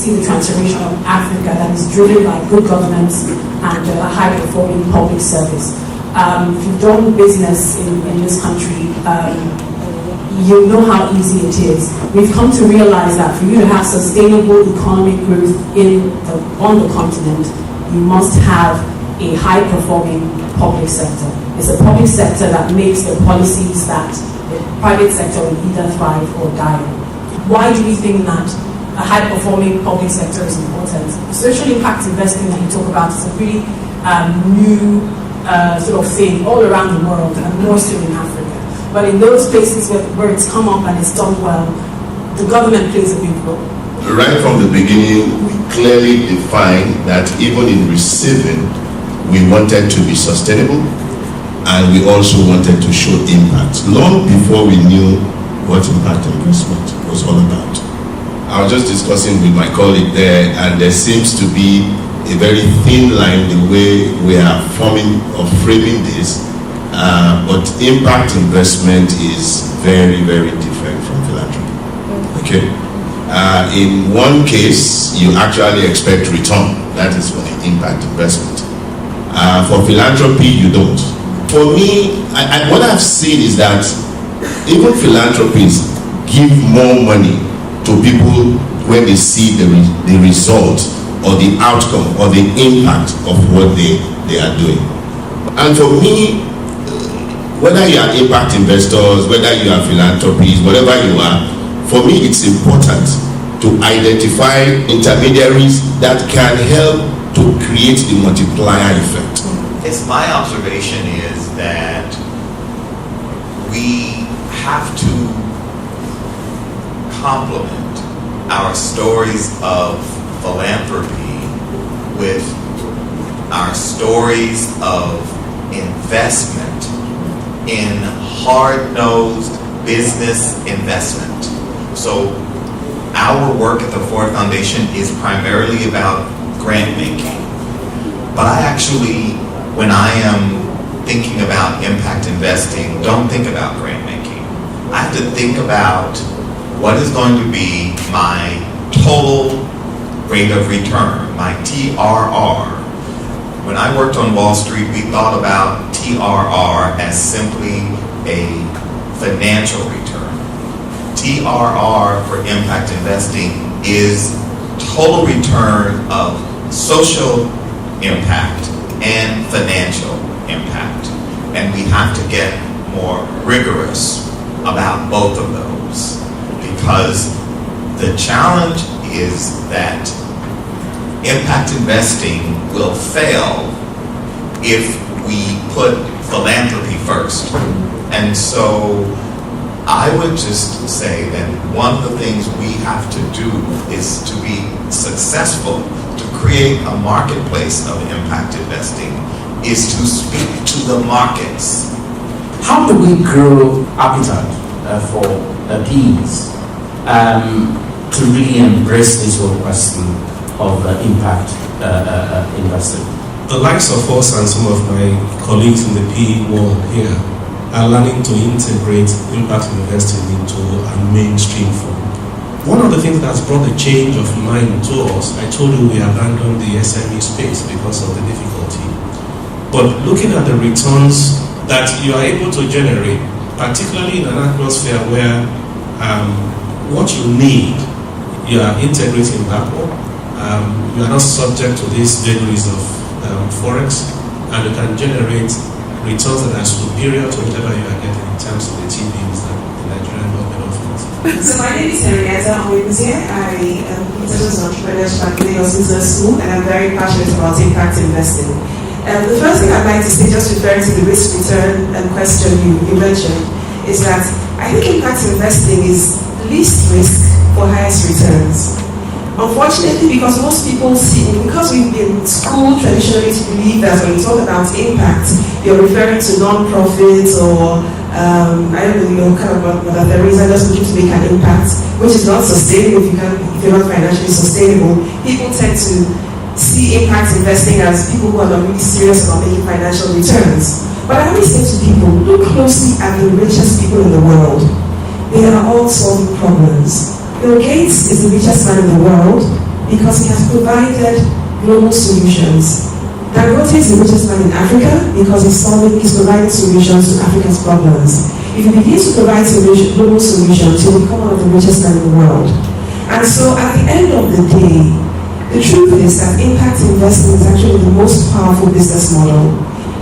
see the transformation of Africa that is driven by good governance and a high-performing public service. If you've done business in this country, you know how easy it is. We've come to realize that for you to have sustainable economic growth on the continent, you must have a high-performing public sector. It's a public sector that makes the policies that the private sector will either thrive or die. Why do we think that a high-performing public sector is important? Social impact investing that you talk about is a really new sort of thing all around the world, and more so in Africa. But in those places where it's come up and it's done well, the government plays a big role. Right from the beginning, we clearly defined that even in receiving, we wanted to be sustainable, and we also wanted to show impact, long before we knew what impact investment was all about. I was just discussing with my colleague there, and there seems to be a very thin line the way we are forming or framing this, but impact investment is very, very different from philanthropy. Okay. In one case, you actually expect return. That is for the impact investment. For philanthropy, you don't. For me, what I've seen is that even philanthropists give more money to people when they see the result or the outcome or the impact of what they are doing. And for me, whether you are impact investors, whether you are philanthropists, whatever you are, for me it's important to identify intermediaries that can help to create the multiplier effect. It's my observation is that we have to complement our stories of philanthropy with our stories of investment in hard-nosed business investment. So our work at the Ford Foundation is primarily about grant making. But I actually, when I am thinking about impact investing, don't think about grant making. I have to think about what is going to be my total rate of return, my TRR. When I worked on Wall Street, we thought about TRR as simply a financial return. TRR for impact investing is total return of social impact and financial impact. And we have to get more rigorous about both of those, because the challenge is that impact investing will fail if we put philanthropy first. And so I would just say that one of the things we have to do is to be successful, to create a marketplace of impact investing, is to speak to the markets. How do we grow appetite for PEs to really embrace this whole question of impact investing? The likes of us and some of my colleagues in the PE world here are learning to integrate impact investing into a mainstream form. One of the things that's brought a change of mind to us, I told you we abandoned the SME space because of the difficulty. But looking at the returns that you are able to generate, particularly in an atmosphere where what you need, you are integrating backward. You are not subject to these vagaries of Forex, and you can generate returns that are superior to whatever you are getting in terms of the TVs that the Nigerian government offers. So my name is Henrietta Onwuebuzie. I am Institute of Entrepreneurship at Lagos Business School, and I'm very passionate about impact investing. The first thing I'd like to say, just referring to the risk return question you mentioned, is that I think impact investing is least risk for highest returns. Unfortunately, because most people because we've been schooled traditionally to believe that when you talk about impact, you're referring to non-profits or I don't know, kind of what there is, just looking to make an impact, which is not sustainable if you're not financially sustainable. People tend to see impact investing as people who are not really serious about making financial returns. But I always say to people, look closely at the richest people in the world. They are all solving problems. Bill Gates is the richest man in the world. because he has provided global solutions. Dangote is the richest man in Africa because he's providing solutions to Africa's problems. If he begins to provide global solutions, he'll become one of the richest men in the world. And so at the end of the day, the truth is that impact investing is actually the most powerful business model.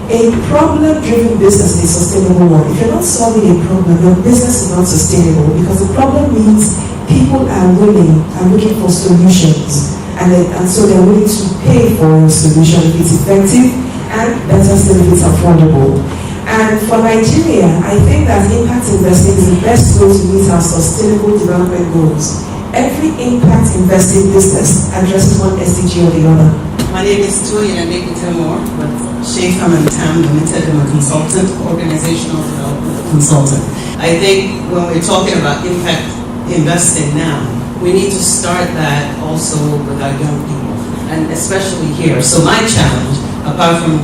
A problem-driven business is a sustainable one. If you're not solving a problem, your business is not sustainable because the problem means people are looking for solutions. And so they're willing to pay for a solution if it's effective and better still if it's affordable. And for Nigeria, I think that impact investing is the best way to meet our sustainable development goals. Every impact investing business addresses one SDG or the other. My name is Toyin Adekutemo with Shafam and Tam Limited. I'm a consultant, organizational development consultant. I think when we're talking about impact investing now, we need to start that also with our young people, and especially here. So my challenge, apart from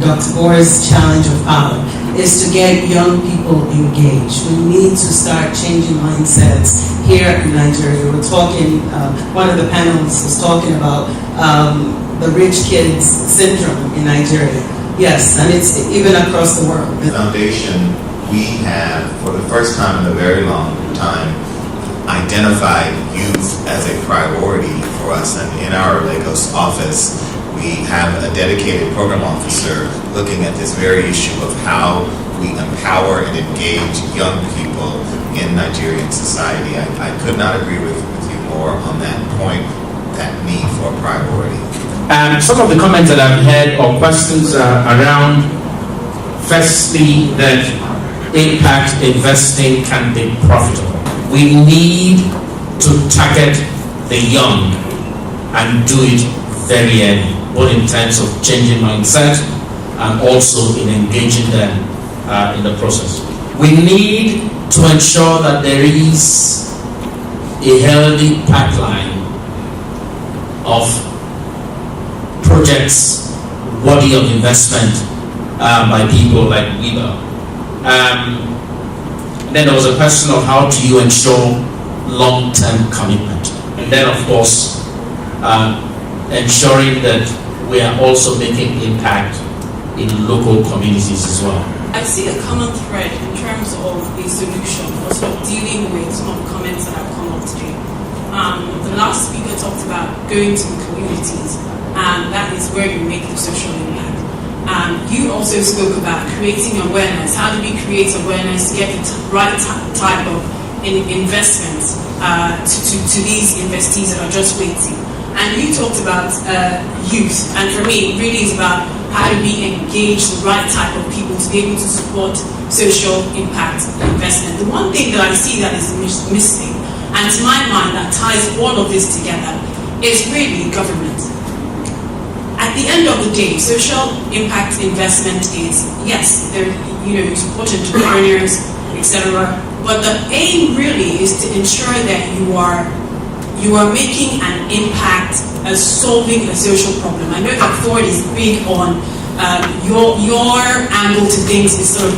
Dr. Moore's challenge of power, is to get young people engaged. We need to start changing mindsets here in Nigeria. We're talking, one of the panelists was talking about the rich kids syndrome in Nigeria. Yes, and it's even across the world. The foundation, we have, for the first time in a very long time, identified youth as a priority for us. And in our Lagos office, we have a dedicated program officer looking at this very issue of how we empower and engage young people in Nigerian society. I could not agree with you more on that point, that need for a priority. Some of the comments that I've heard or questions around, firstly, that impact investing can be profitable. We need to target the young and do it very early, both in terms of changing mindset and also in engaging them in the process. We need to ensure that there is a healthy pipeline of projects worthy of investment by people like Weber. Then there was a question of how do you ensure long-term commitment, and then of course ensuring that we are also making impact in local communities as well. I see a common thread in terms of a solution, also dealing with some of the comments that have come up today. The last speaker talked about going to the communities, and that is where you make the social impact. You also spoke about creating awareness. How do we create awareness to get the right type of investment to these investees that are just waiting? And you talked about youth, and for me, it really is about how do we engage the right type of people to be able to support social impact investment. The one thing that I see that is missing, and to my mind that ties all of this together, is really government. At the end of the day, social impact investment is, yes, you support entrepreneurs, etc. But the aim really is to ensure that you are making an impact as solving a social problem. I know that Ford is big on your angle to things is sort of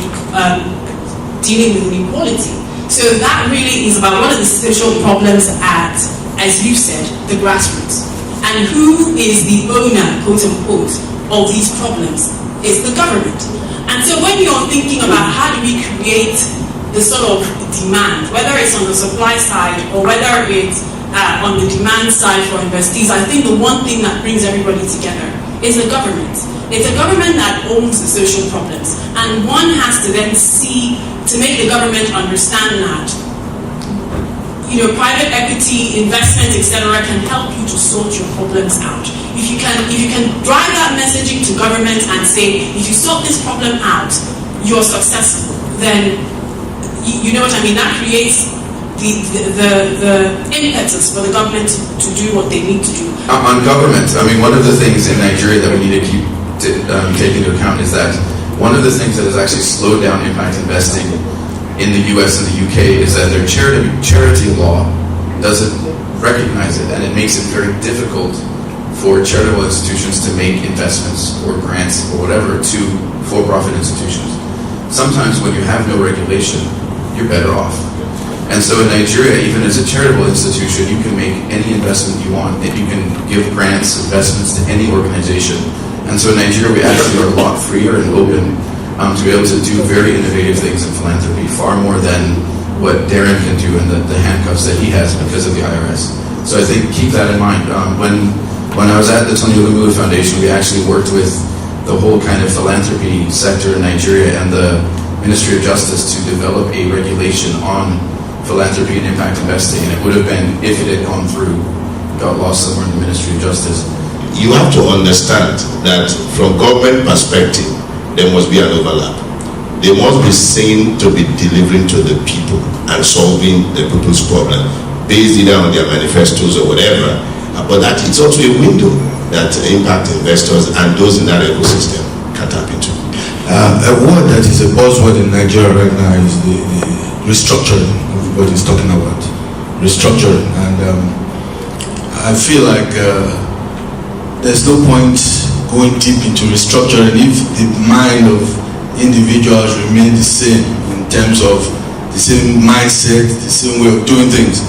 dealing with inequality. So that really is about what are the social problems at, as you said, the grassroots. And who is the owner, quote unquote, of these problems? It's the government. And so when you're thinking about how do we create the sort of demand, whether it's on the supply side or whether it's on the demand side for investees, I think the one thing that brings everybody together is the government. It's a government that owns the social problems. And one has to then see, to make the government understand that private equity, investment, etc., can help you to sort your problems out. If you can drive that messaging to government and say, if you sort this problem out, you're successful, then you know what I mean. That creates the impetus for the government to do what they need to do. On government, I mean, one of the things in Nigeria that we need to keep taking into account is that one of the things that has actually slowed down impact investing in the US and the UK is that their charity law doesn't recognize it, and it makes it very difficult for charitable institutions to make investments or grants or whatever to for-profit institutions. Sometimes when you have no regulation, you're better off. And so in Nigeria, even as a charitable institution, you can make any investment you want. You can give grants, investments to any organization. And so in Nigeria, we actually are a lot freer and open to be able to do very innovative things in philanthropy, far more than what Darren can do and the handcuffs that he has because of the IRS. So I think keep that in mind. When I was at the Tony Elumelu Foundation, we actually worked with the whole kind of philanthropy sector in Nigeria and the Ministry of Justice to develop a regulation on philanthropy and impact investing. And it would have been, if it had gone through, got lost somewhere in the Ministry of Justice. You have to understand that from government perspective, there must be an overlap. They must be seen to be delivering to the people and solving the people's problem, based either on their manifestos or whatever. But that it's also a window that impact investors and those in that ecosystem can tap into. A word that is a buzzword in Nigeria right now is the restructuring. Everybody's talking about restructuring, and I feel like there's no point going deep into restructuring if the mind of individuals remain the same in terms of the same mindset, the same way of doing things.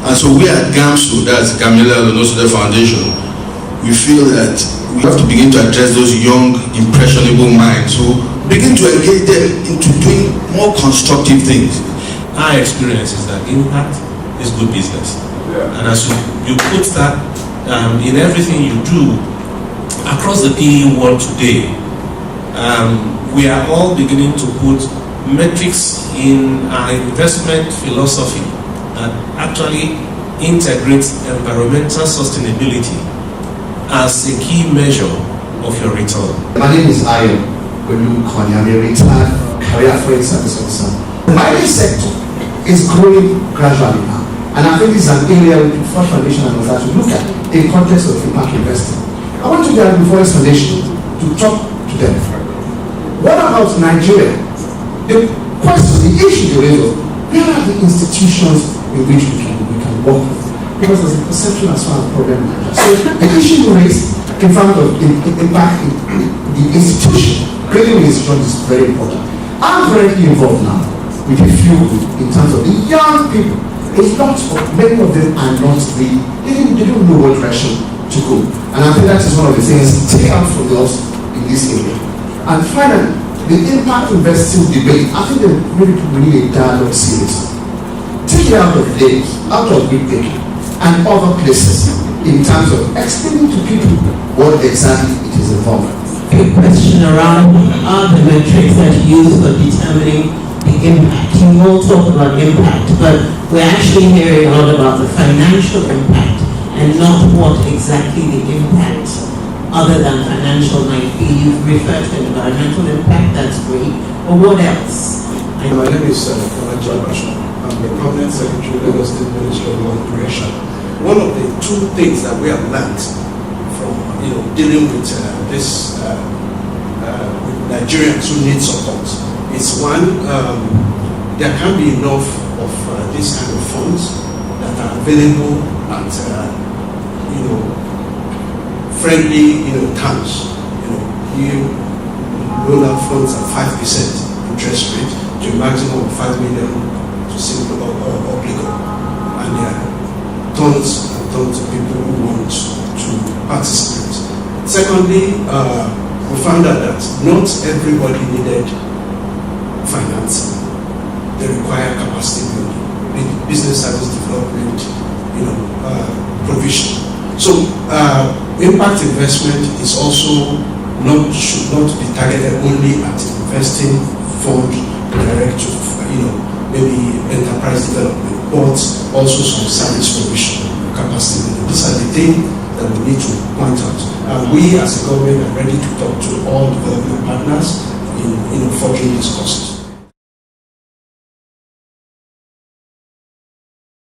And so we at GAMSU, that's Gamaliel Onosode Foundation, we feel that we have to begin to address those young, impressionable minds who begin to engage them into doing more constructive things. Our experience is that impact is good business. And as you put that in everything you do across the PE world today, we are all beginning to put metrics in our investment philosophy that actually integrates environmental sustainability as a key measure of your return. My name is Ayo Olu Konya. I'm a retired career foreign service officer. The mining sector is growing gradually now, and I think this is an area we First Foundation and others to look at in context of impact investing. I want to get before this foundation to talk to them. What about Nigeria? The question, the issue they raise, where are the institutions in which we can work with? Because there's a perception as far as problem manager. So the issue you raise in front of impact in the institution, creating the institution is very important. I'm currently involved now with a few in terms of the young people. It's not, many of them are not they don't know what direction to go. And I think that is one of the things take out from us in this area. And finally, the impact investing debate, I think that really we need a dialogue series. Take it out of Lagos, out of Big Tech, and other places in terms of explaining to people what exactly it is involved. A question around are the metrics that you use for determining the impact. You all talk about impact, but we're actually hearing a lot about the financial impact and not what exactly the impact other than financial might be. You've referred to environmental impact, that's great, but what else? My name is Kanaja Basho. I'm the Permanent Secretary of Lagos State Ministry of Law and Creation. One of the two things that we have learned from dealing with this with Nigerians who need support is one, there can be enough of these kind of funds that are available at friendly terms. You roll out funds at 5% interest rate to a maximum of 5 million to single obligor, and there are tons and tons of people who want to participate. Secondly, we found out that not everybody needed financing. They require capacity building, business service development, provision. So impact investment is also should not be targeted only at investing funds direct to maybe enterprise development, but also some service provision, capacity building. These are the things that we need to point out. And we as a government are ready to talk to all development partners in furthering these causes.